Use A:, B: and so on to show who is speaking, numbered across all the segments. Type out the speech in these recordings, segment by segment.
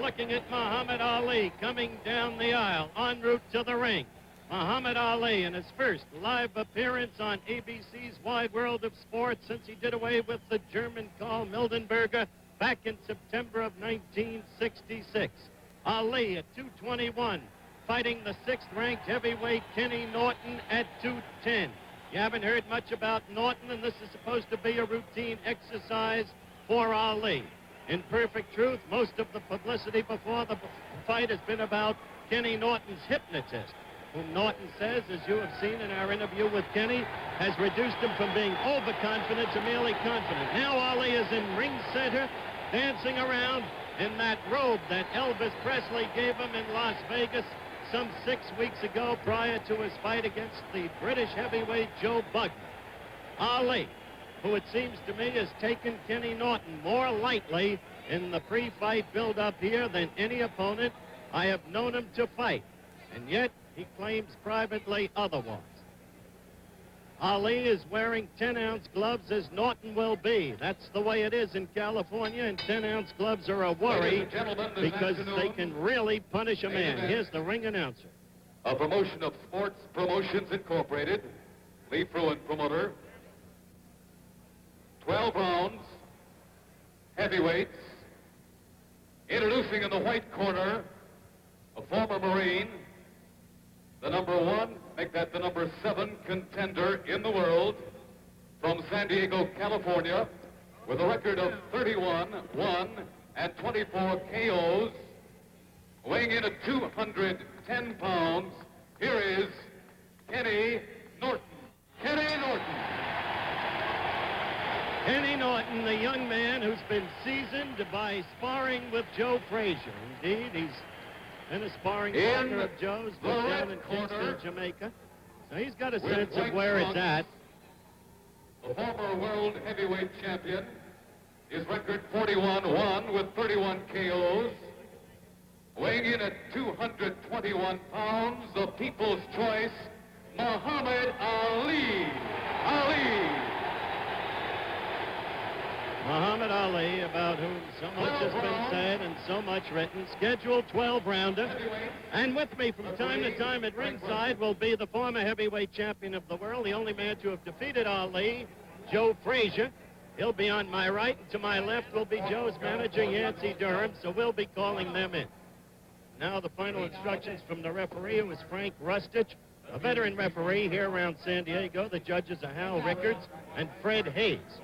A: looking at Muhammad Ali coming down the aisle en route to the ring. Muhammad Ali in his first live appearance on ABC's Wide World of Sports since he did away with the German Karl Mildenberger back in September of 1966. Ali at 221, fighting the 6th-ranked heavyweight Kenny Norton at 210. You haven't heard much about Norton, and this is supposed to be a routine exercise for Ali. In perfect truth, most of the publicity before the fight has been about Kenny Norton's hypnotist, whom Norton says, as you have seen in our interview with Kenny, has reduced him from being overconfident to merely confident. Now Ali is in ring center, dancing around in that robe that Elvis Presley gave him in Las Vegas some 6 weeks ago prior to his fight against the British heavyweight Joe Bugner. Ali, who it seems to me has taken Kenny Norton more lightly in the pre-fight build-up here than any opponent I have known him to fight, and yet he claims privately otherwise. Ali is wearing 10-ounce gloves as Norton will be. That's the way it is in California, and 10-ounce gloves are a worry because they can really punish a man. Here's the ring announcer.
B: A promotion of Sports Promotions Incorporated, Lee Fruin promoter. 12 rounds, heavyweights. Introducing in the white corner, a former Marine, the number 1, make that the number 7 contender in the world, from San Diego, California, with a record of 31, 1, and 24 KOs, weighing in at 210 pounds. Here is Kenny Norton. Kenny Norton.
A: Kenny Norton, the young man who's been seasoned by sparring with Joe Frazier. Indeed, he's been a sparring partner of Joe's down in Kingston, Jamaica. So he's got a sense of where it's at.
B: The former world heavyweight champion, his record 41-1 with 31 KOs. Weighing in at 221 pounds, the people's choice, Muhammad Ali. Ali.
A: Muhammad Ali, about whom so much has been said and so much written, scheduled 12-rounder. And with me from time to time at ringside will be the former heavyweight champion of the world, the only man to have defeated Ali, Joe Frazier. He'll be on my right, and to my left will be Joe's manager, Yancey Durham, so we'll be calling them in. Now the final instructions from the referee, who is Frank Rustich, a veteran referee here around San Diego. The judges are Hal Rickards and Fred Hayes.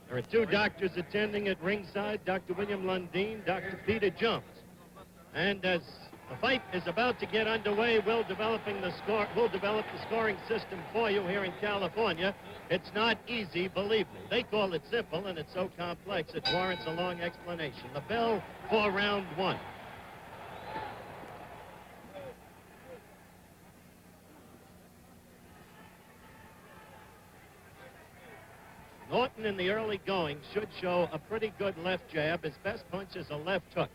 A: There are 2 doctors attending at ringside, Dr. William Lundeen, Dr. Peter Jones. And as the fight is about to get underway, we'll develop the scoring system for you here in California. It's not easy, believe me. They call it simple, and it's so complex it warrants a long explanation. The bell for round 1. Norton in the early going should show a pretty good left jab. His best punch is a left hook.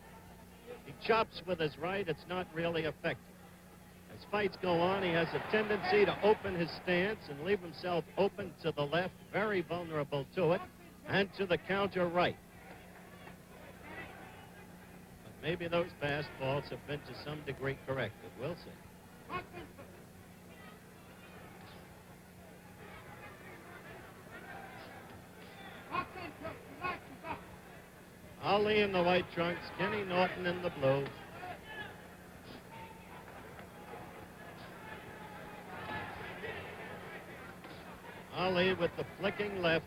A: He chops with his right. It's not really effective. As fights go on, he has a tendency to open his stance and leave himself open to the left, very vulnerable to it, and to the counter right. But maybe those fastballs have been to some degree corrected. We'll see. Ali in the white trunks, Kenny Norton in the blue. Ali with the flicking left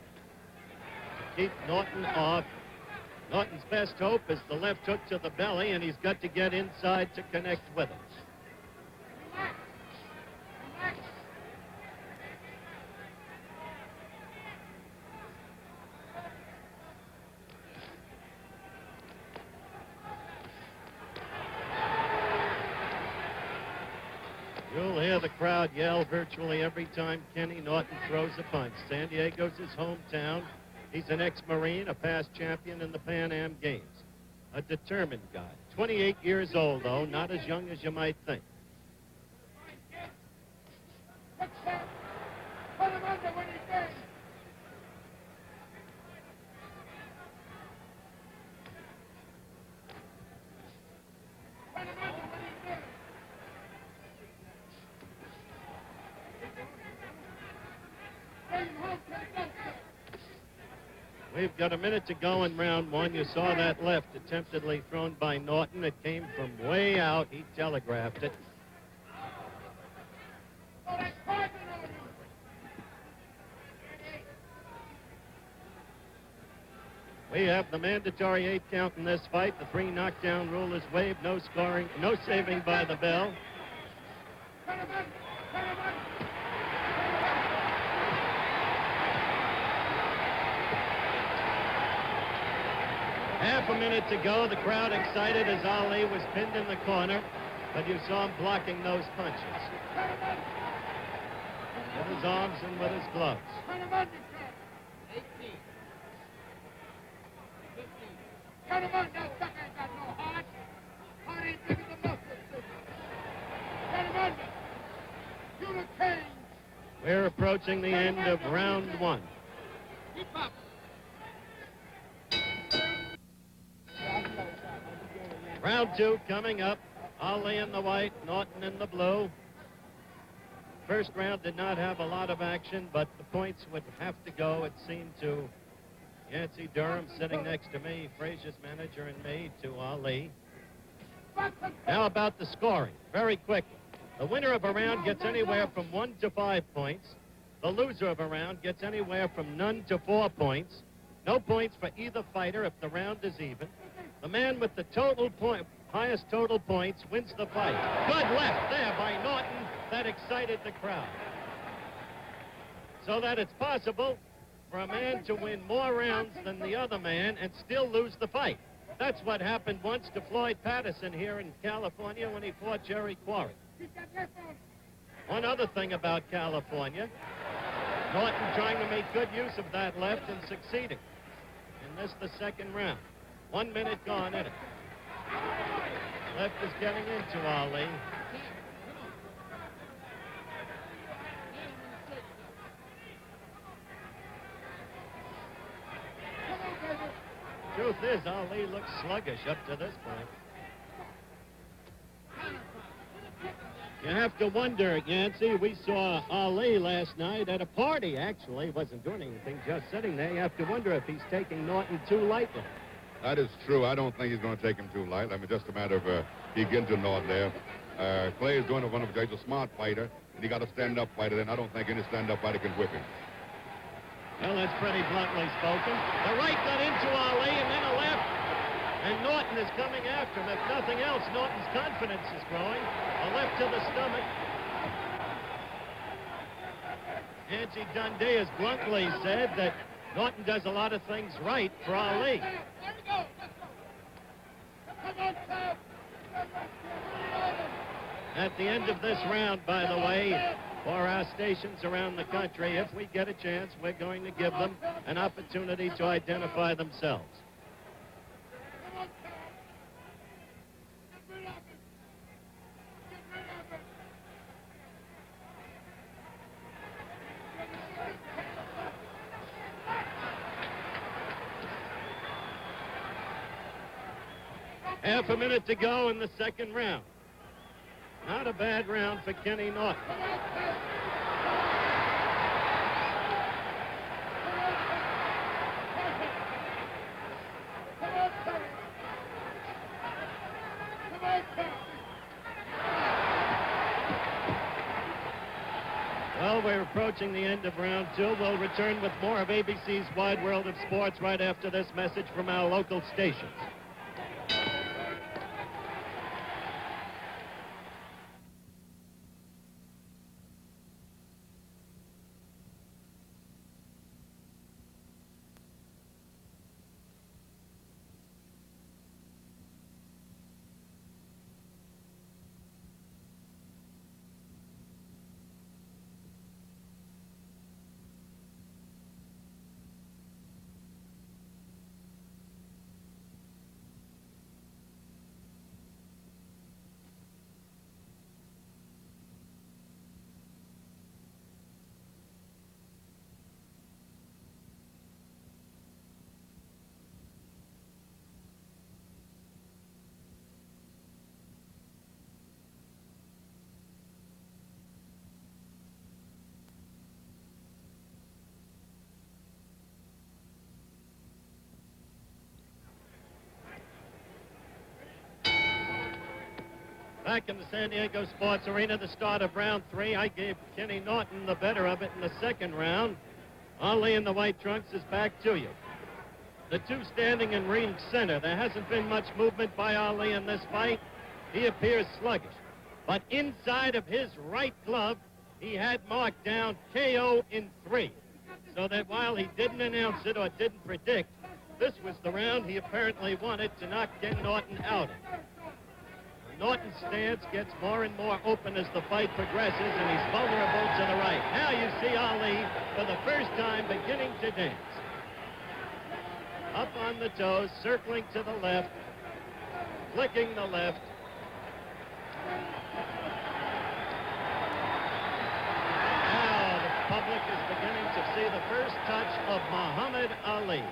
A: to keep Norton off. Norton's best hope is the left hook to the belly, and he's got to get inside to connect with it. You'll hear the crowd yell virtually every time Kenny Norton throws a punch. San Diego's his hometown. He's an ex-Marine, a past champion in the Pan Am Games. A determined guy. 28 years old, though, not as young as you might think. We've got a minute to go in round one. You saw that left attemptedly thrown by Norton. It came from way out. He telegraphed it. We have the mandatory 8 count in this fight. The 3 knockdown rule is waived. No scoring, no saving by the bell. Half a minute to go. The crowd excited as Ali was pinned in the corner, but you saw him blocking those punches with his arms and with his gloves.
C: 18. 15. Cut him on, that sucker ain't got no heart. Heart ain't big as a muscle. Cut him under. You the king.
A: We're approaching the end of round one.
C: Keep up.
A: Round two coming up. Ali in the white, Norton in the blue. First round did not have a lot of action, but the points would have to go, it seemed, to Yancey Durham sitting next to me, Frazier's manager, and me, to Ali. Now about the scoring, very quickly. The winner of a round gets anywhere from 1 to 5 points. The loser of a round gets anywhere from none to 4 points. No points for either fighter if the round is even. The man with the highest total points wins the fight. Good left there by Norton. That excited the crowd. So that it's possible for a man to win more rounds than the other man and still lose the fight. That's what happened once to Floyd Patterson here in California when he fought Jerry Quarry. One other thing about California, Norton trying to make good use of that left and succeeding. And this the second round. 1 minute gone in it. Left is getting into Ali. Truth is, Ali looks sluggish up to this point. You have to wonder, Yancey, we saw Ali last night at a party, actually. He wasn't doing anything, just sitting there. You have to wonder if he's taking Norton too lightly.
D: That is true. I don't think he's going to take him too light. I mean, just a matter of he getting to Norton there. Clay is doing one of he's a smart fighter, and he got a stand-up fighter, and I don't think any stand-up fighter can whip him.
A: Well, that's pretty bluntly spoken. The right got into Ali, and then a left. And Norton is coming after him. If nothing else, Norton's confidence is growing. A left to the stomach. Yancey Dundee has bluntly said that Norton does a lot of things right for Ali. At the end of this round, by the way, for our stations around the country, if we get a chance, we're going to give them an opportunity to identify themselves. Half a minute to go in the second round. Not a bad round for Kenny Norton. Well, we're approaching the end of round two. We'll return with more of ABC's Wide World of Sports right after this message from our local stations. Back in the San Diego Sports Arena, the start of round 3. I gave Kenny Norton the better of it in the second round. Ali in the white trunks is back to you. The two standing in ring center. There hasn't been much movement by Ali in this fight. He appears sluggish. But inside of his right glove, he had marked down KO in 3. So that while he didn't announce it or didn't predict, this was the round he apparently wanted to knock Ken Norton out in. Norton's stance gets more and more open as the fight progresses, and he's vulnerable to the right. Now you see Ali, for the first time, beginning to dance. Up on the toes, circling to the left, flicking the left. Now the public is beginning to see the first touch of Muhammad Ali.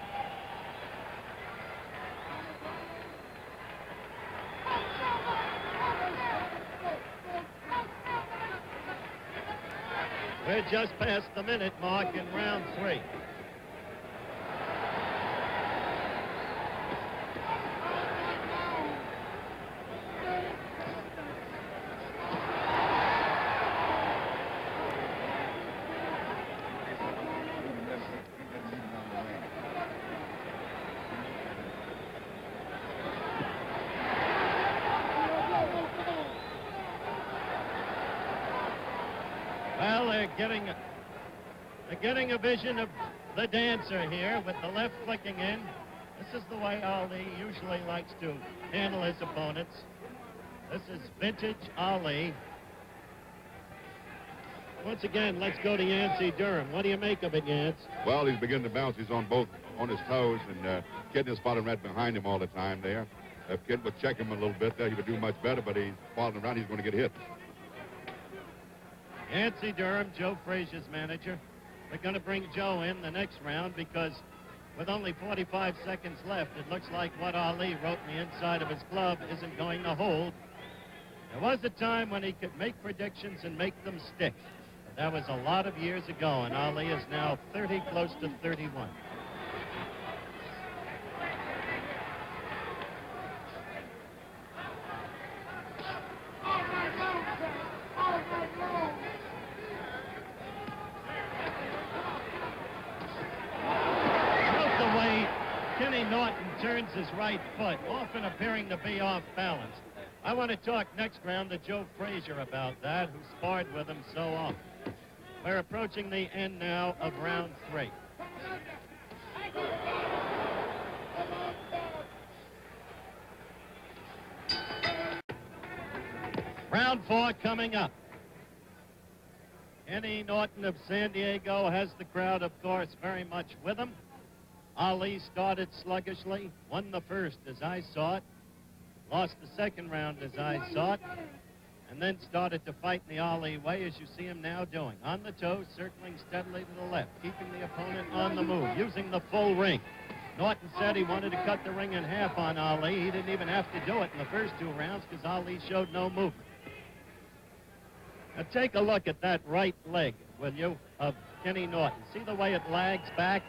A: We're just past the minute mark in round 3. Well, they're getting a vision of the dancer here with the left flicking in. This is the way Ali usually likes to handle his opponents. This is vintage Ali. Once again, let's go to Yancey Durham. What do you make of it, Yance?
D: Well, he's beginning to bounce. He's on his toes, and Kid is following right behind him all the time there. If Kid would check him a little bit there, he would do much better, but he's following around. He's going to get hit.
A: Yancey Durham, Joe Frazier's manager. They're going to bring Joe in the next round because with only 45 seconds left, it looks like what Ali wrote in the inside of his glove isn't going to hold. There was a time when he could make predictions and make them stick. But that was a lot of years ago, and Ali is now 30, close to 31. Norton turns his right foot, often appearing to be off balance. I want to talk next round to Joe Frazier about that, who sparred with him so often. We're approaching the end now of round 3. Round 4 coming up. Kenny Norton of San Diego has the crowd, of course, very much with him. Ali started sluggishly, won the first as I saw it, lost the second round as I saw it, and then started to fight in the Ali way as you see him now doing. On the toes, circling steadily to the left, keeping the opponent on the move, using the full ring. Norton said he wanted to cut the ring in half on Ali. He didn't even have to do it in the first 2 rounds because Ali showed no movement. Now take a look at that right leg, will you, of Kenny Norton. See the way it lags back?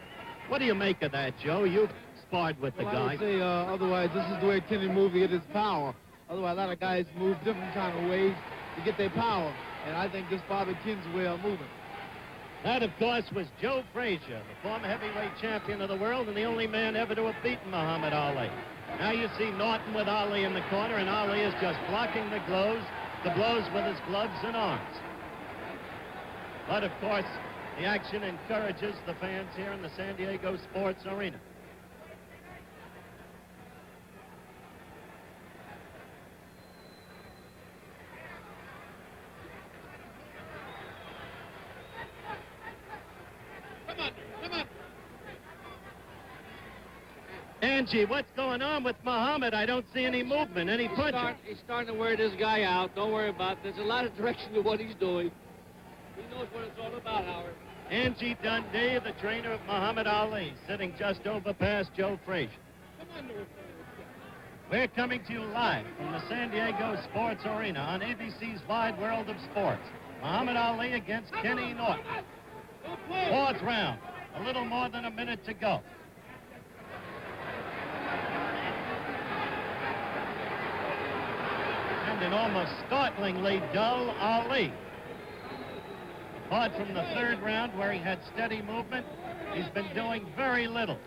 A: What do you make of that, Joe? You've sparred with the guy.
E: I would say otherwise this is the way Kenny moves to get his power. Otherwise, a lot of guys move different kind of ways to get their power. And I think this Bobby Ken's way of moving.
A: That, of course, was Joe Frazier, the former heavyweight champion of the world and the only man ever to have beaten Muhammad Ali. Now you see Norton with Ali in the corner, and Ali is just blocking the blows with his gloves and arms. But, of course, the action encourages the fans here in the San Diego Sports Arena.
C: Come on.
A: Angie, what's going on with Muhammad? I don't see any movement, any punching.
F: He's starting to wear this guy out. Don't worry about it. There's a lot of direction to what he's doing. He knows what it's all about, Howard.
A: Angie Dundee, the trainer of Muhammad Ali, sitting just over past Joe Frazier. We're coming to you live from the San Diego Sports Arena on ABC's Wide World of Sports. Muhammad Ali against Kenny Norton. 4th round, a little more than a minute to go. And and an almost startlingly dull Ali. Apart from the third round where he had steady movement, he's been doing very little.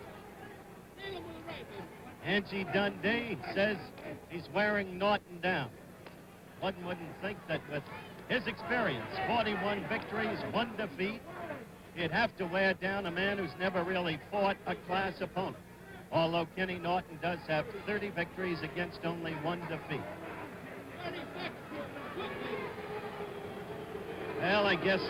A: Angie Dundee says he's wearing Norton down. One wouldn't think that with his experience, 41 victories, 1 defeat, he'd have to wear down a man who's never really fought a class opponent. Although Kenny Norton does have 30 victories against only 1 defeat. Well, I guess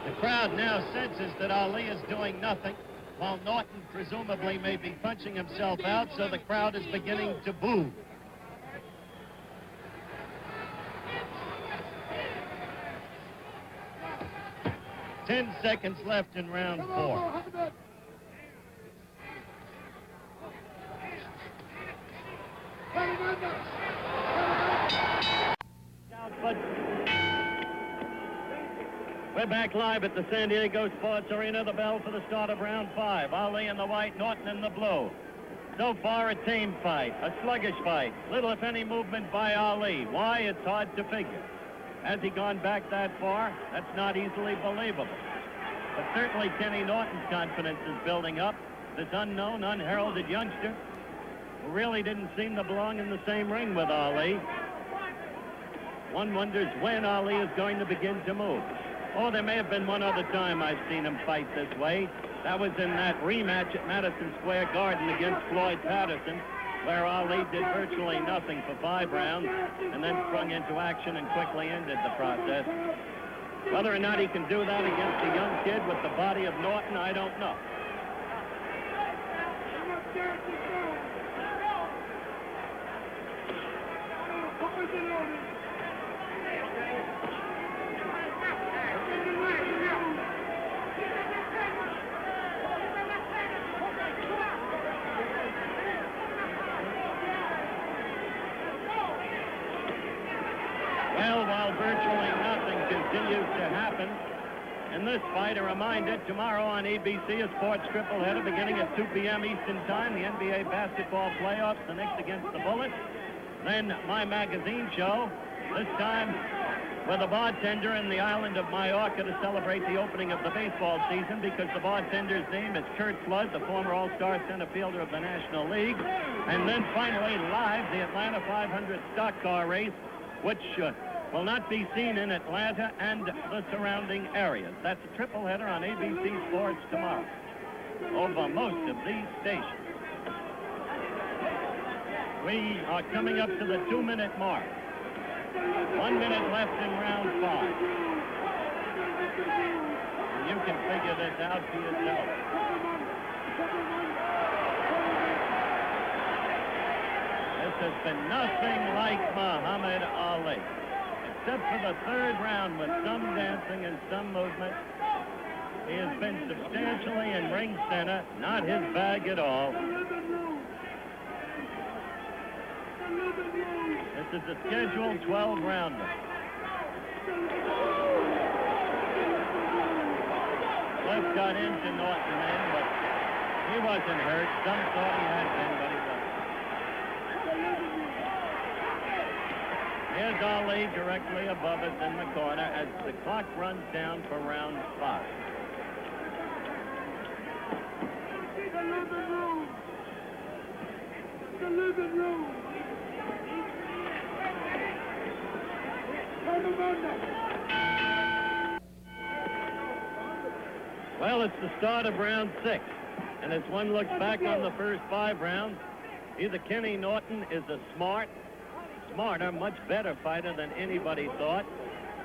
A: the crowd now senses that Ali is doing nothing, while Norton presumably may be punching himself out, so the crowd is beginning to boo. Ten seconds left in round 4. But we're back live at the San Diego Sports Arena. The bell for the start of round 5. Ali in the white, Norton in the blue. So far, a tame fight, a sluggish fight. Little, if any, movement by Ali. Why? It's hard to figure. Has he gone back that far? That's not easily believable. But certainly Kenny Norton's confidence is building up. This unknown, unheralded youngster who really didn't seem to belong in the same ring with Ali. One wonders when Ali is going to begin to move. Oh, there may have been one other time I've seen him fight this way. That was in that rematch at Madison Square Garden against Floyd Patterson, where Ali did virtually nothing for 5 rounds and then sprung into action and quickly ended the process. Whether or not he can do that against a young kid with the body of Norton, I don't know. Well, while virtually nothing continues to happen in this fight, a reminder, tomorrow on ABC, a sports tripleheader beginning at 2 p.m. Eastern Time, the NBA basketball playoffs, the Knicks against the Bullets. Then my magazine show, this time with a bartender in the island of Mallorca to celebrate the opening of the baseball season, because the bartender's name is Kurt Flood, the former All-Star center fielder of the National League. And then finally, live, the Atlanta 500 stock car race, which will not be seen in Atlanta and the surrounding areas. That's a tripleheader on ABC Sports tomorrow over most of these stations. We are coming up to the 2-minute mark. 1 minute left in round 5. And you can figure this out for yourself. This has been nothing like Muhammad Ali, except for the third round with some dancing and some movement. He has been substantially in ring center, not his bag at all. This is a scheduled 12-rounder. Cliff got into Norton then, but he wasn't hurt. Some thought he had been, but he wasn't. Here's Ali directly above us in the corner as the clock runs down for round 5.
C: The living room.
A: Well, it's the start of round 6, and as one looks back on the first 5 rounds, either Kenny Norton is a smarter, much better fighter than anybody thought,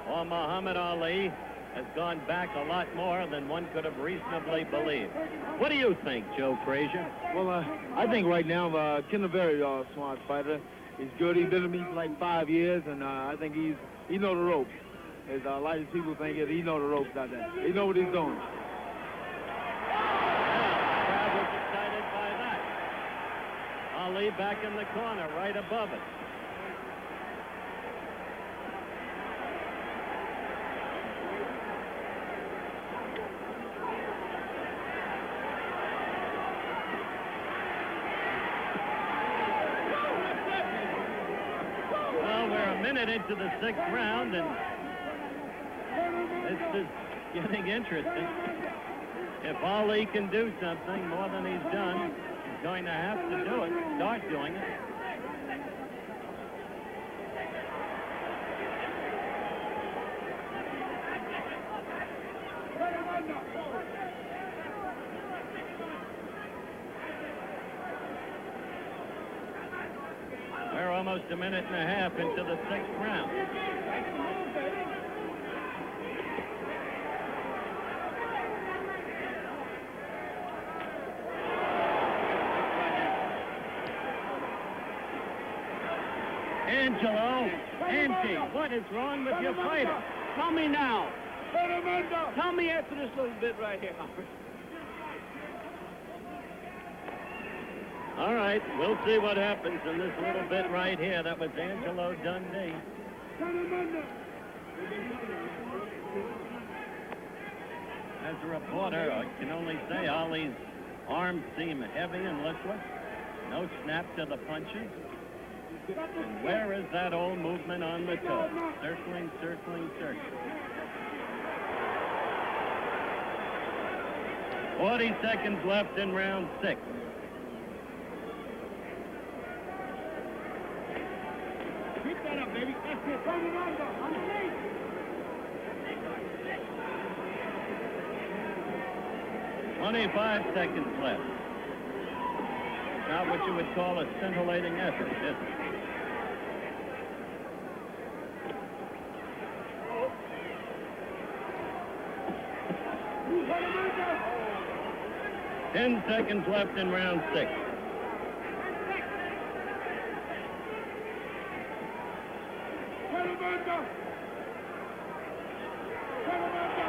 A: or Muhammad Ali has gone back a lot more than one could have reasonably believed. What do you think, Joe Frazier?
E: Well, I think right now Ken's a very smart fighter. He's good. He's been with me for like 5 years, and I think he know the ropes. As a lot of people think he know the ropes out there. He know what he's doing.
A: Yeah, the crowd was excited by that. Ali back in the corner, right above it. Well, we're We're a minute into the 6th round, and this is getting interesting. If Ali can do something more than he's done, he's going to have to do it, start doing it. We're almost a minute and a half into the 6th round. Angelo, Angie, what is wrong with your fighter?
F: Tell me now. Tell me after this little bit right here, Howard.
A: All right, we'll see what happens in this little bit right here. That was Angelo Dundee. As a reporter, I can only say Ali's arms seem heavy and listless. No snap to the punches. And where is that old movement on the toe? Circling, circling, circling. 40 seconds left in round 6.
C: Keep that up, baby. That's it. Turn it under. Underneath.
A: 25 seconds left. Not what you would call a scintillating effort, is it?
C: Turn it under.
A: 10 seconds left in round 6.
C: Turn it under. Turn it under.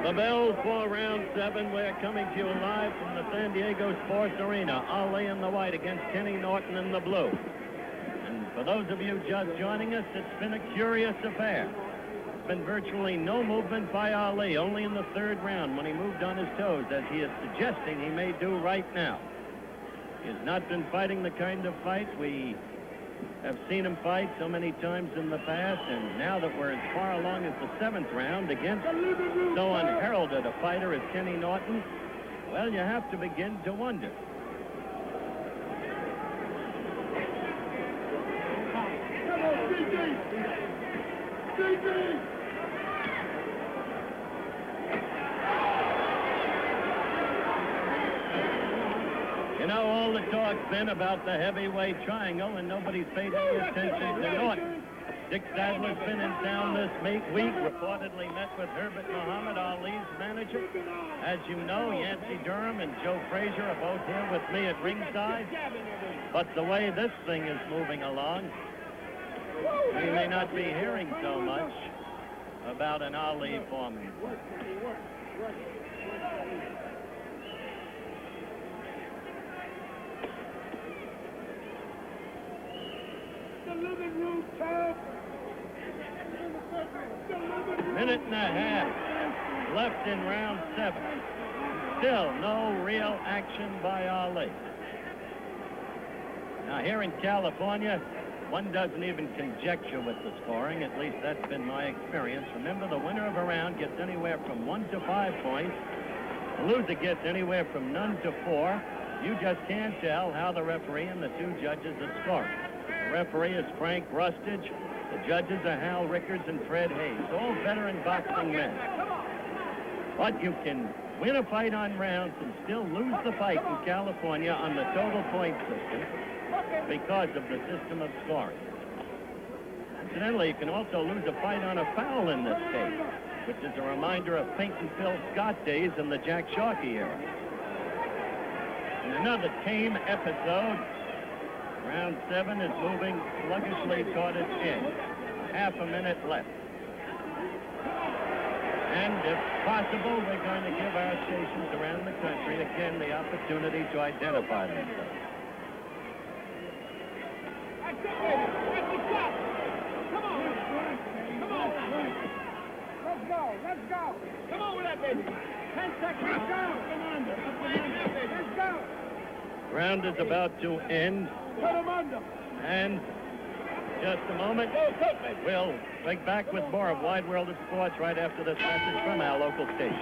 A: The bell for round 7. We're coming to you live from the San Diego Sports Arena. Ali in the white against Kenny Norton in the blue. And for those of you just joining us, it's been a curious affair. There's been virtually no movement by Ali, only in the 3rd round when he moved on his toes, as he is suggesting he may do right now. He has not been fighting the kind of fight we have seen him fight so many times in the past, and now that we're as far along as the 7th round against so unheralded a fighter as Kenny Norton, well, you have to begin to wonder.
C: Come on, CJ. CJ.
A: You know, all the talk's been about the heavyweight triangle, and nobody's paid any attention to Norton. Dick Sadler's been in town this week, reportedly met with Herbert Muhammad, Ali's manager. As you know, Yancey Durham and Joe Frazier are both here with me at ringside. But the way this thing is moving along, we may not be hearing so much about an Ali Foreman. Minute and a half left in round 7. Still no real action by Ali. Now here in California, one doesn't even conjecture with the scoring. At least that's been my experience. Remember, the winner of a round gets anywhere from 1 to 5 points. The loser gets anywhere from none to 4. You just can't tell how the referee and the 2 judges are scoring. The referee is Frank Rustage. The judges are Hal Rickards and Fred Hayes, all veteran boxing men. But you can win a fight on rounds and still lose the fight in California on the total point system because of the system of scoring. Incidentally, you can also lose a fight on a foul in this case, which is a reminder of Pink and Phil Scott days in the Jack Sharkey era. In another tame episode, round 7 is moving sluggishly toward its end. Half a minute left. And if possible, we're going to give our stations around the country again the opportunity to identify themselves.
C: That's it, baby. That's the shot. Come on. Come on. Let's go. Let's go. Come on with that, baby. 10 seconds. Let's go. Come on. Let's go.
A: Round is about to end. And just a moment, we'll be back with more of Wide World of Sports right after this message from our local station.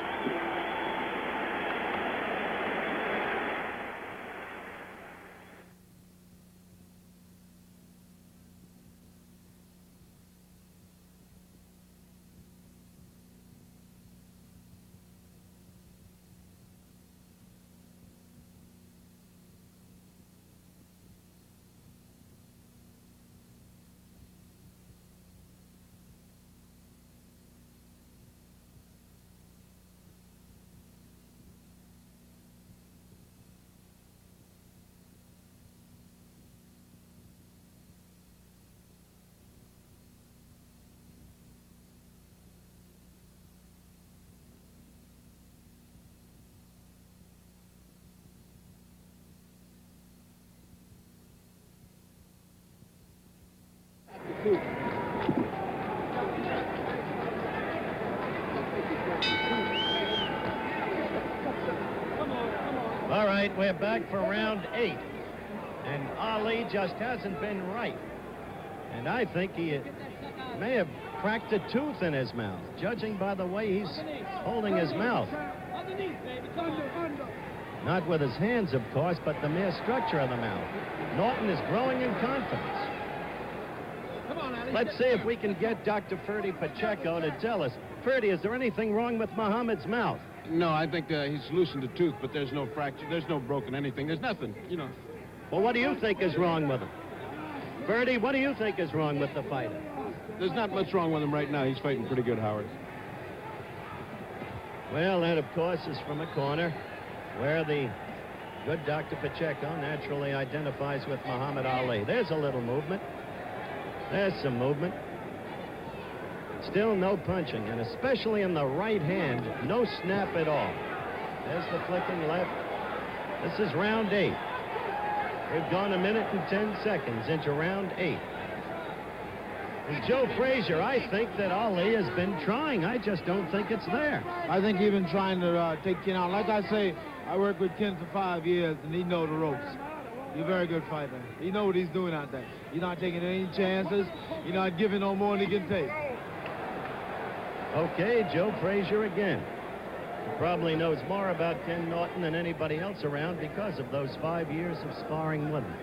A: All right, we're back for round 8. And Ali just hasn't been right. And I think he may have cracked a tooth in his mouth, judging by the way he's holding his mouth. Not with his hands, of course, but the mere structure of the mouth. Norton is growing in confidence. Let's see if we can get Dr. Ferdy Pacheco to tell us. Ferdy, is there anything wrong with Muhammad's mouth?
G: No, I think he's loosened a tooth, but there's no fracture. There's no broken anything. There's nothing, you know.
A: Well, what do you think is wrong with him? Ferdy, what do you think is wrong with the fighter?
G: There's not much wrong with him right now. He's fighting pretty good, Howard.
A: Well, that, of course, is from a corner where the good Dr. Pacheco naturally identifies with Muhammad Ali. There's a little movement. There's some movement. Still no punching, and especially in the right hand, no snap at all. There's the flicking left. This is round 8. We've gone 1 minute and 10 seconds into round 8. And Joe Frazier, I think that Ali has been trying. I just don't think it's there.
E: I think he's been trying to take Ken out. Like I say, I worked with Ken for 5 years, and he knows the ropes. He's a very good fighter. He knows what he's doing out there. He's not taking any chances. He's not giving no more than he can take.
A: Okay, Joe Frazier again. He probably knows more about Ken Norton than anybody else around because of those 5 years of sparring with him.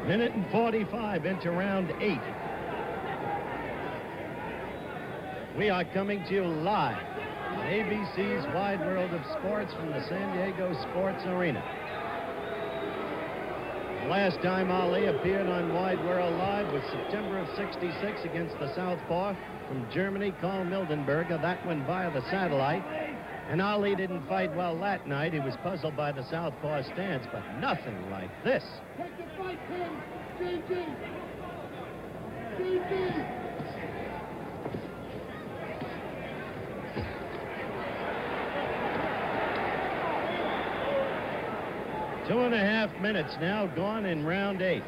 A: Minute and 45 into round 8. We are coming to you live on ABC's Wide World of Sports from the San Diego Sports Arena. The last time Ali appeared on Wide World Live was September of '66 against the southpaw from Germany, Karl Mildenberger. That went via the satellite. And Ali didn't fight well that night. He was puzzled by the southpaw stance, but nothing like this.
C: Take the fight, Tim. GG. GG.
A: 2.5 minutes now gone in round 8.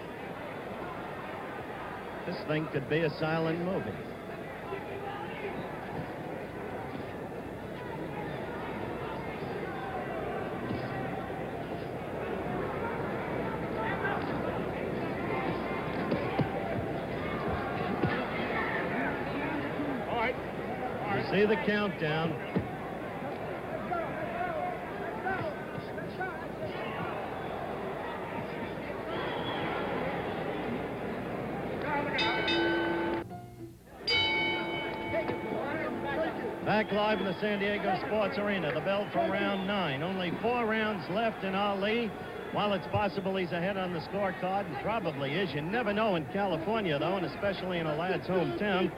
A: This thing could be a silent movie. You see the countdown. Back live in the San Diego Sports Arena. The bell for round 9. Only 4 rounds left in Ali. While it's possible he's ahead on the scorecard, and probably is, you never know in California, though, and especially in a lad's hometown,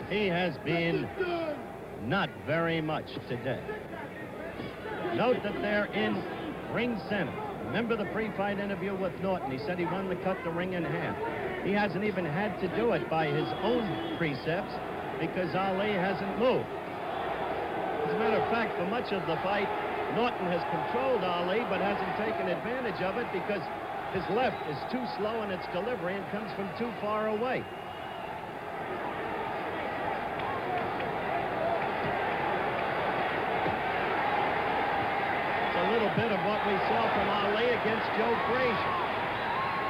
A: he has been not very much today. Note that they're in ring center. Remember the pre-fight interview with Norton. He said he wanted to cut the ring in half. He hasn't even had to do it by his own precepts because Ali hasn't moved. As a matter of fact, for much of the fight, Norton has controlled Ali, but hasn't taken advantage of it because his left is too slow in its delivery and comes from too far away. bit of what we saw from Ali against Joe Frazier,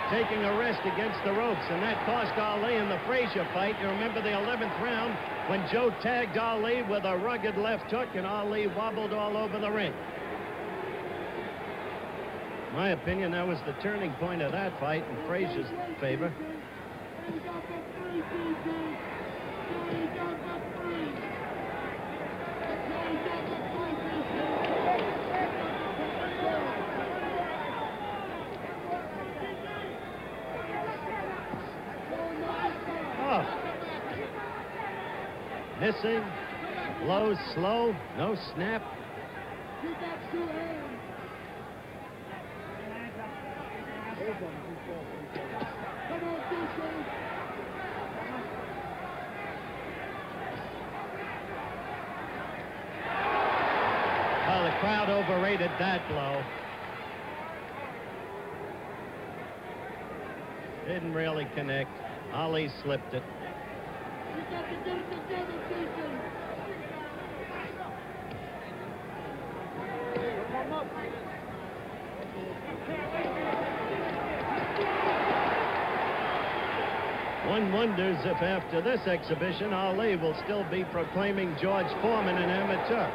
A: taking a rest against the ropes, and that cost Ali in the Frazier fight. You remember the 11th round when Joe tagged Ali with a rugged left hook and Ali wobbled all over the ring. In my opinion, that was the turning point of that fight in Frazier's favor. Missing, blows slow, no snap. Well, the crowd overrated that blow. Didn't really connect. Ali slipped it. One wonders if after this exhibition, Ali will still be proclaiming George Foreman an amateur.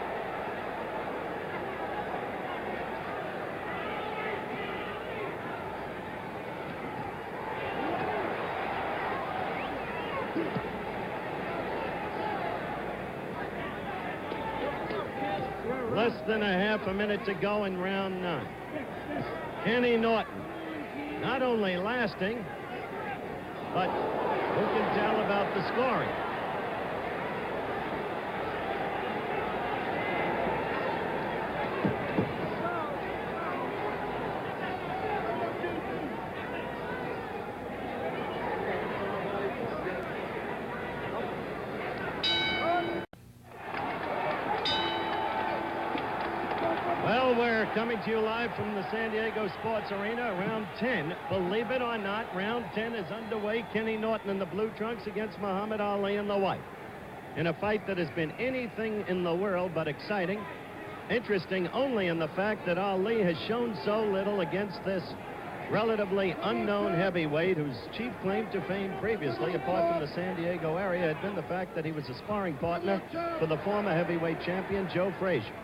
A: Less than a half a minute to go in round 9. Kenny Norton, not only lasting, but who can tell about the scoring? Well, we're coming to you live from the San Diego Sports Arena, round 10. Believe it or not, round 10 is underway. Kenny Norton in the blue trunks against Muhammad Ali in the white. In a fight that has been anything in the world but exciting. Interesting only in the fact that Ali has shown so little against this relatively unknown heavyweight whose chief claim to fame previously, apart from the San Diego area, had been the fact that he was a sparring partner for the former heavyweight champion, Joe Frazier.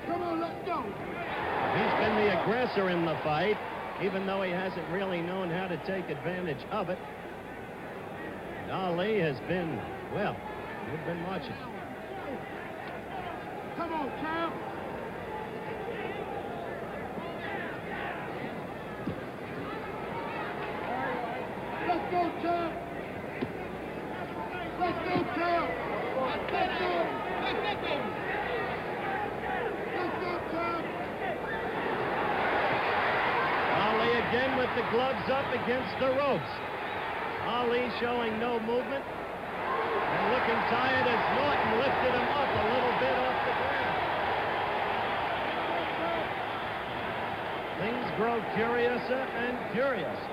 C: Come on, let's go.
A: He's been the aggressor in the fight, even though he hasn't really known how to take advantage of it. And Ali has been, well, we've been watching.
C: Come on, champ. Let's go, champ. Let's go, champ. Let's go. Let's go.
A: Ali again with the gloves up against the ropes. Ali showing no movement and looking tired as Norton lifted him up a little bit off the ground. Things grow curiouser and curiouser.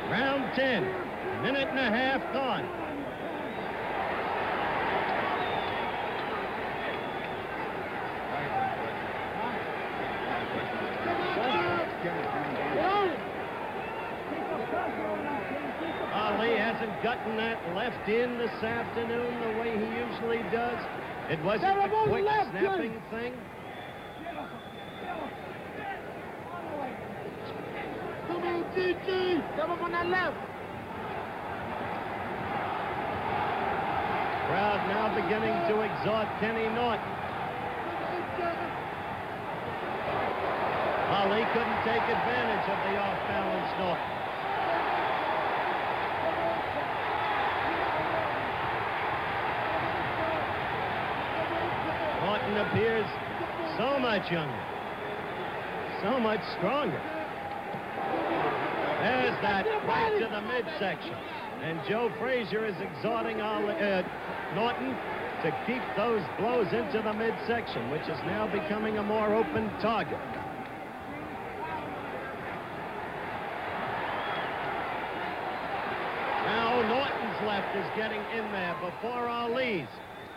A: Round 10, minute and a half gone. Ali hasn't gotten that left in this afternoon the way he usually does. It wasn't a quick snapping thing.
C: Come on, DG. Come up on that left.
A: Crowd now beginning to exhort Kenny Norton. Ali couldn't take advantage of the off-balance Norton. Norton appears so much younger, so much stronger. There's that right to the midsection. And Joe Frazier is exhorting Norton to keep those blows into the midsection, which is now becoming a more open target. Now Norton's left left is getting in there before Ali's.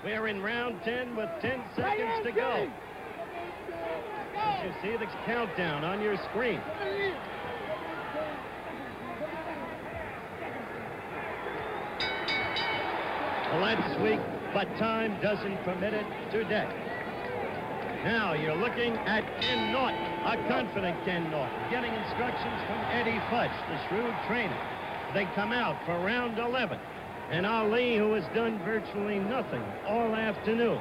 A: We're in round 10 with 10 seconds to go. As you see the countdown on your screen. Well, that's sweet, but time doesn't permit it today. Now you're looking at Ken Norton, a confident Ken Norton, getting instructions from Eddie Futch, the shrewd trainer. They come out for round 11. And Ali, who has done virtually nothing all afternoon.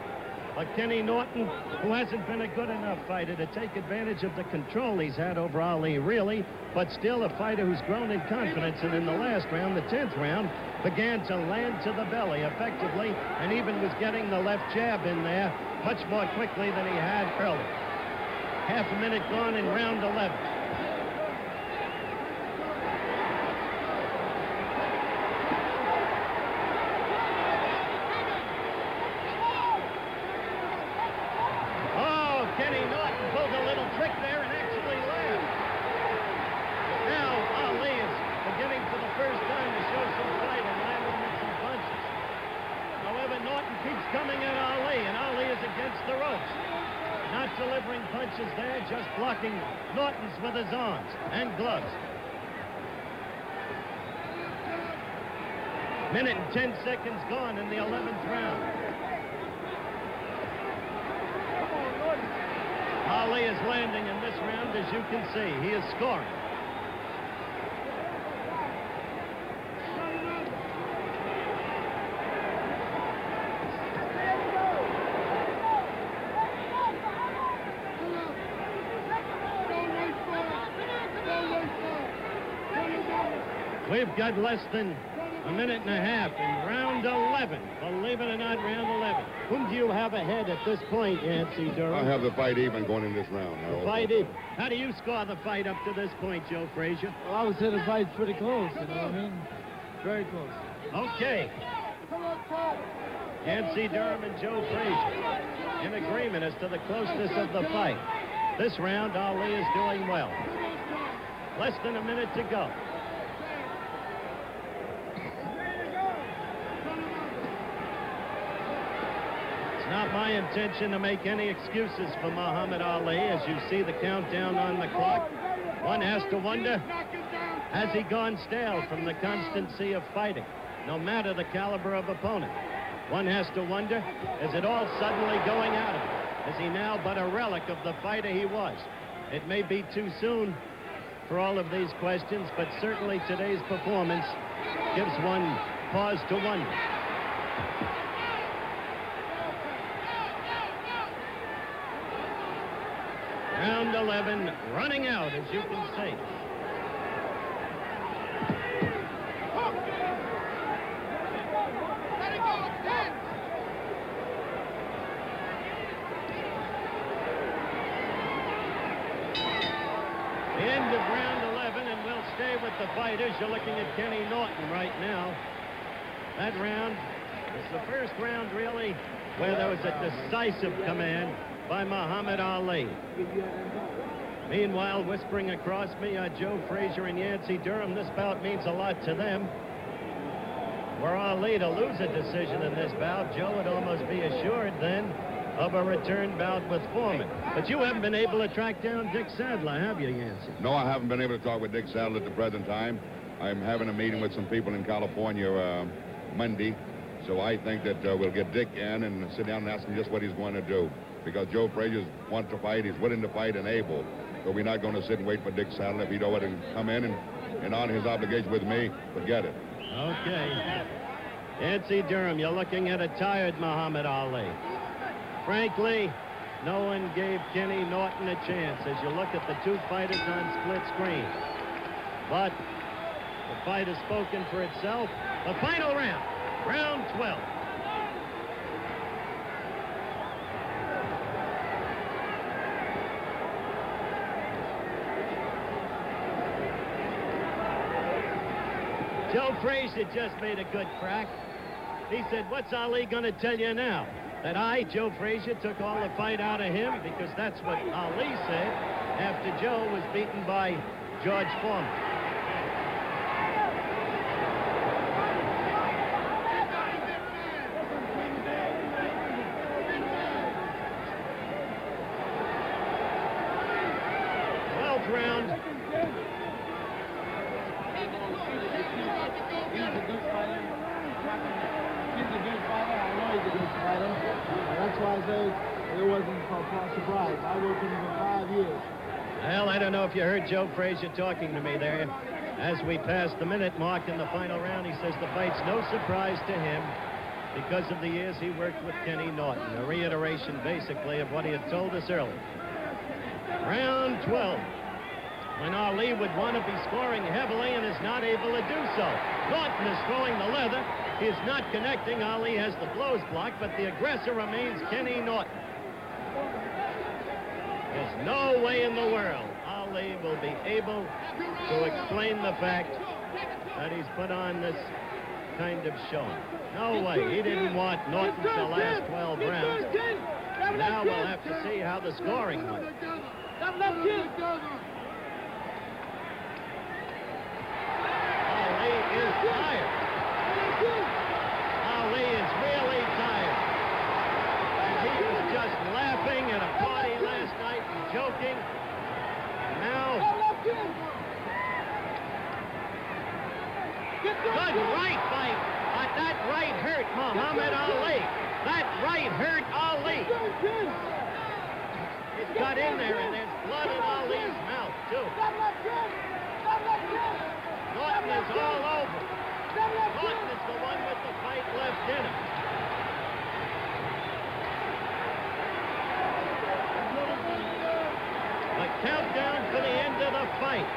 A: But Kenny Norton, who hasn't been a good enough fighter to take advantage of the control he's had over Ali, really, but still a fighter who's grown in confidence. And in the last round, the 10th round, began to land to the belly effectively and even was getting the left jab in there much more quickly than he had earlier. Half a minute gone in round 11. Kenny Norton pulled a little trick there and actually laughed. Now Ali is beginning for the first time to show some fight and landing with some punches. However, Norton keeps coming at Ali, and Ali is against the ropes. Not delivering punches there, just blocking Norton's with his arms and gloves. Minute and 10 seconds gone in the 11th round. Ali is landing in this round, as you can see. He is scoring. We've got less than a minute and a half in round 11. Believe it or not, round 11. Whom do you have ahead at this point, Yancey Durham?
D: I have the fight even going in this round.
A: The fight even. How do you score the fight up to this point, Joe Frazier?
E: Well, I would say the fight's pretty close, you know what I mean? Very close.
A: Okay. Yancey Durham and Joe Frazier in agreement as to the closeness of the fight. This round, Ali is doing well. Less than a minute to go. Not my intention to make any excuses for Muhammad Ali. As you see the countdown on the clock, one has to wonder, has he gone stale from the constancy of fighting, no matter the caliber of opponent? One has to wonder, is it all suddenly going out of him? Is he now but a relic of the fighter he was? It may be too soon for all of these questions, but certainly today's performance gives one pause to wonder. Round 11 running out, as you can see. The end of round 11, and we'll stay with the fighters. You're looking at Kenny Norton right now. That round is the first round, really, where there was a decisive command by Muhammad Ali. Meanwhile, whispering across me are Joe Frazier and Yancey Durham. This bout means a lot to them. Were Ali to lose a decision in this bout, Joe would almost be assured then of a return bout with Foreman. But you haven't been able to track down Dick Sadler, have you, Yancey?
D: No, I haven't been able to talk with Dick Sadler at the present time. I'm having a meeting with some people in California Monday. So I think that we'll get Dick in and sit down and ask him just what he's going to do. Because Joe Frazier wants to fight, he's willing to fight and able. So we're not going to sit and wait for Dick Sadler. If he don't want to come in and honor his obligation with me, forget it.
A: Okay. Yancey Durham, you're looking at a tired Muhammad Ali. Frankly, no one gave Kenny Norton a chance as you look at the two fighters on split screen. But the fight has spoken for itself. The final round, round 12. Joe Frazier just made a good crack. He said, what's Ali going to tell you now? That I, Joe Frazier, took all the fight out of him? Because that's what Ali said after Joe was beaten by George Foreman.
E: good fighter. And that's why I say it wasn't a surprise. I worked with him for 5 years.
A: Well, I don't know if you heard Joe Frazier talking to me there. As we passed the minute mark in the final round, he says the fight's no surprise to him because of the years he worked with Kenny Norton. A reiteration, basically, of what he had told us earlier. Round 12. When Ali would want to be scoring heavily and is not able to do so. Norton is throwing the leather. He is not connecting. Ali has the blows blocked, but the aggressor remains Kenny Norton. There's no way in the world Ali will be able to explain the fact that he's put on this kind of show. No way. He didn't want Norton to last 12 rounds. Now we'll have to see how the scoring went. Ali is tired. Ali is really tired. And he was just laughing at a party last night and joking. Now, good right fight. That right hurt Muhammad Ali. That right hurt Ali. It's got in there, and there's blood in Ali's mouth, too. Norton is all over. Norton is the one with the fight left in him. The countdown for the end of the fight.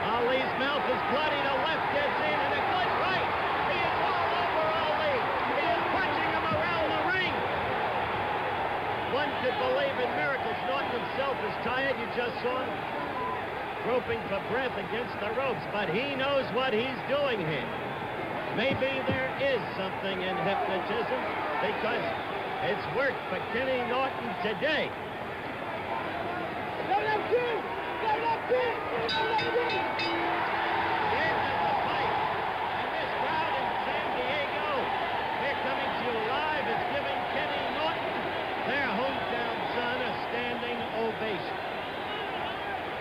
A: Ali's mouth is bloody. The left gets in, and a good right. He is all over Ali. He is punching him around the ring. One could believe in miracles. Norton himself is tired. You just saw him groping for breath against the ropes, but he knows what he's doing here. Maybe there is something in hypnotism because it's worked for Kenny Norton today. The end of the fight. And this crowd in San Diego, we're coming to you live, is giving Kenny Norton, their hometown son, a standing ovation.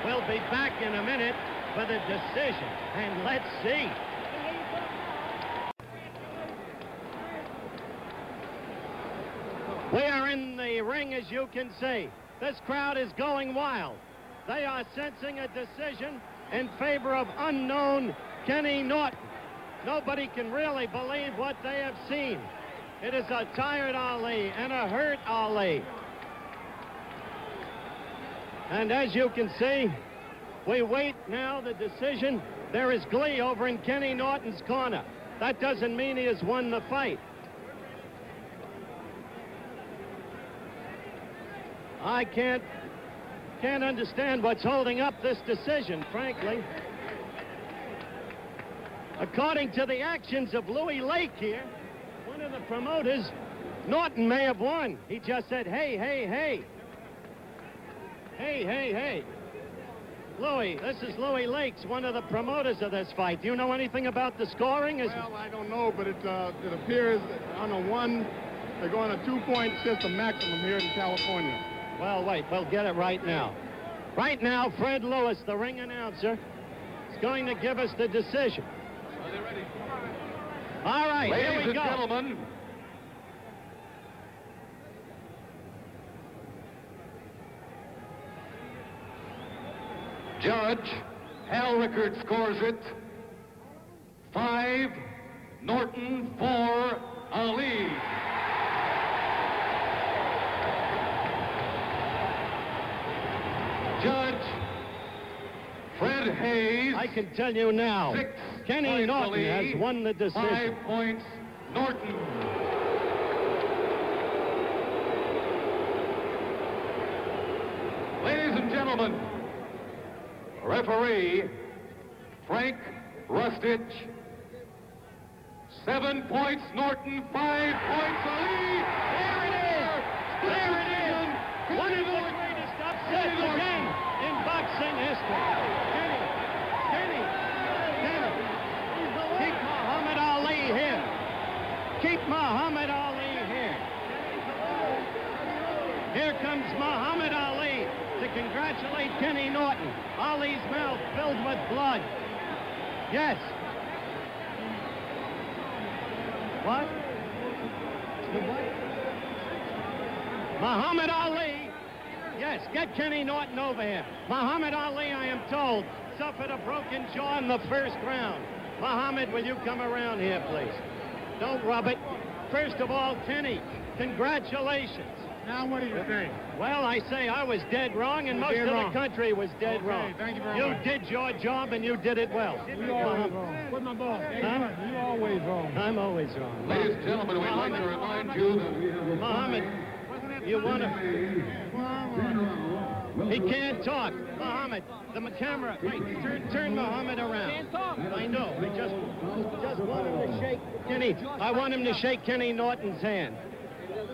A: We'll be back in a minute for the decision, and let's see. We are in the ring, as you can see. This crowd is going wild. They are sensing a decision in favor of unknown Kenny Norton. Nobody can really believe what they have seen. It is a tired Ali and a hurt Ali. And as you can see, we wait now the decision. There is glee over in Kenny Norton's corner. That doesn't mean he has won the fight. I can't understand what's holding up this decision, frankly. According to the actions of Louis Lake here, one of the promoters, Norton may have won. He just said, hey, hey, hey. Hey, hey, hey. Louis, this is Louis Lakes, one of the promoters of this fight. Do you know anything about the scoring?
H: Well, I don't know, but it appears on a one, they're going a 2-point system maximum here in California.
A: Well, wait, we'll get it right now. Right now, Fred Lewis, the ring announcer, is going to give us the decision.
B: Are they ready?
A: All right, here
B: Ladies
A: we
B: and
A: go.
B: gentlemen, Judge Hal Rickard scores it 5, Norton 4, Ali. Judge Fred Hayes.
A: I can tell you now,
B: 6
A: Kenny
B: points
A: Norton
B: Ali,
A: has won the decision.
B: 5 points Norton. Ladies and gentlemen, referee Frank Rustich. 7 points Norton, 5 points Ali.
A: There it is! There it is! One of the greatest upsets again in boxing history. Kenny. Keep Muhammad Ali here. Keep Muhammad Ali here. Here comes Muhammad Ali to congratulate Kenny Norton. Ali's mouth filled with blood. Yes. What? Muhammad Ali. Yes, get Kenny Norton over here. Muhammad Ali, I am told, suffered a broken jaw in the first round. Muhammad, will you come around here, please? Don't rub it. First of all, Kenny, congratulations.
C: Now what do you think?
A: Well, I say I was dead wrong, and most of the country was dead wrong.
C: Thank you very much.
A: You did your job, and you did it well.
C: You always wrong. Where's my ball?
A: Huh?
C: You always wrong.
A: I'm always wrong.
B: Ladies and gentlemen, we'd like to remind you that we have
A: Muhammad, you want to... He can't talk. Muhammad, the camera. Wait, turn Muhammad around.
F: Can't talk.
A: I know. I just want him to shake Kenny. I want him to shake Kenny Norton's hand.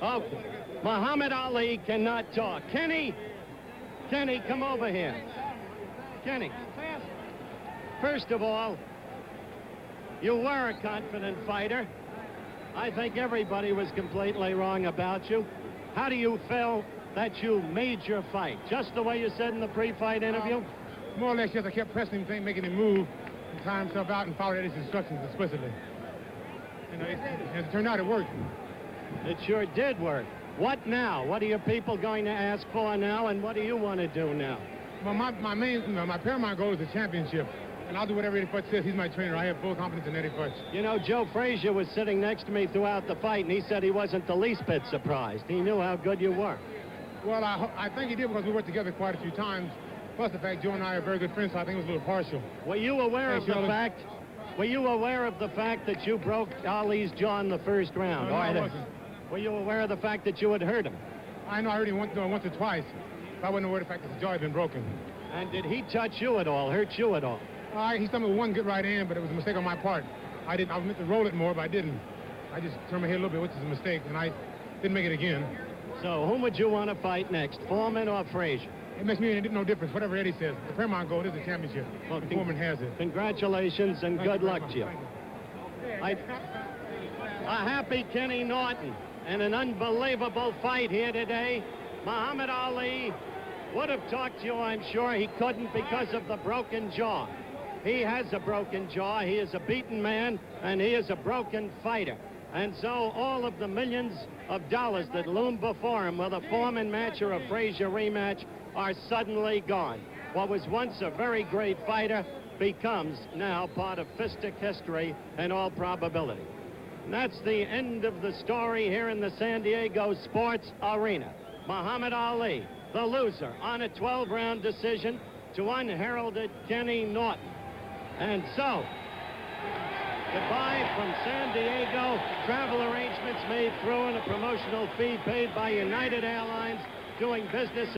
A: Okay. Muhammad Ali cannot talk. Kenny, come over here. Kenny, first of all, you were a confident fighter. I think everybody was completely wrong about you. How do you feel that you made your fight? Just the way you said in the pre-fight interview?
C: More or less, yes, I kept pressing him, making him move, and tie himself out and followed his instructions explicitly. And as it turned out, it worked.
A: It sure did work. What now? What are your people going to ask for now, and what do you want to do now?
C: Well, my paramount goal is the championship, and I'll do whatever Eddie Futch says. He's my trainer. I have full confidence in Eddie Futch.
A: You know, Joe Frazier was sitting next to me throughout the fight, and he said he wasn't the least bit surprised. He knew how good you were.
C: Well, I think he did because we worked together quite a few times. Plus the fact Joe and I are very good friends, so I think it was a little partial.
A: Were you aware of the fact? Were you aware of the fact that you broke Ali's jaw in the first round?
C: No, I wasn't.
A: Were you aware of the fact that you had hurt him?
C: I know I heard him once or twice. But I wasn't aware of the fact that his jaw had been broken.
A: And did he touch you at all, hurt you at all?
C: He stumbled with one good right hand, but it was a mistake on my part. I meant to roll it more, but I didn't. I just turned my head a little bit, which is a mistake, and I didn't make it again.
A: So whom would you want to fight next, Foreman or Frazier?
C: It makes me no difference, whatever Eddie says. The paramount goal is the championship.
A: Well,
C: Foreman has it.
A: Congratulations and good luck to you.
C: Thank
A: A happy Kenny Norton and an unbelievable fight here today. Muhammad Ali would have talked to you, I'm sure. He couldn't because of the broken jaw. He has a broken jaw. He is a beaten man, and he is a broken fighter. And so all of the millions of dollars that loom before him with a Foreman match or a Frazier rematch are suddenly gone. What was once a very great fighter becomes now part of fistic history in all probability. And that's the end of the story here in the San Diego Sports Arena. Muhammad Ali, the loser, on a 12-round decision to unheralded Kenny Norton. And so, goodbye from San Diego. Travel arrangements made through and a promotional fee paid by United Airlines doing business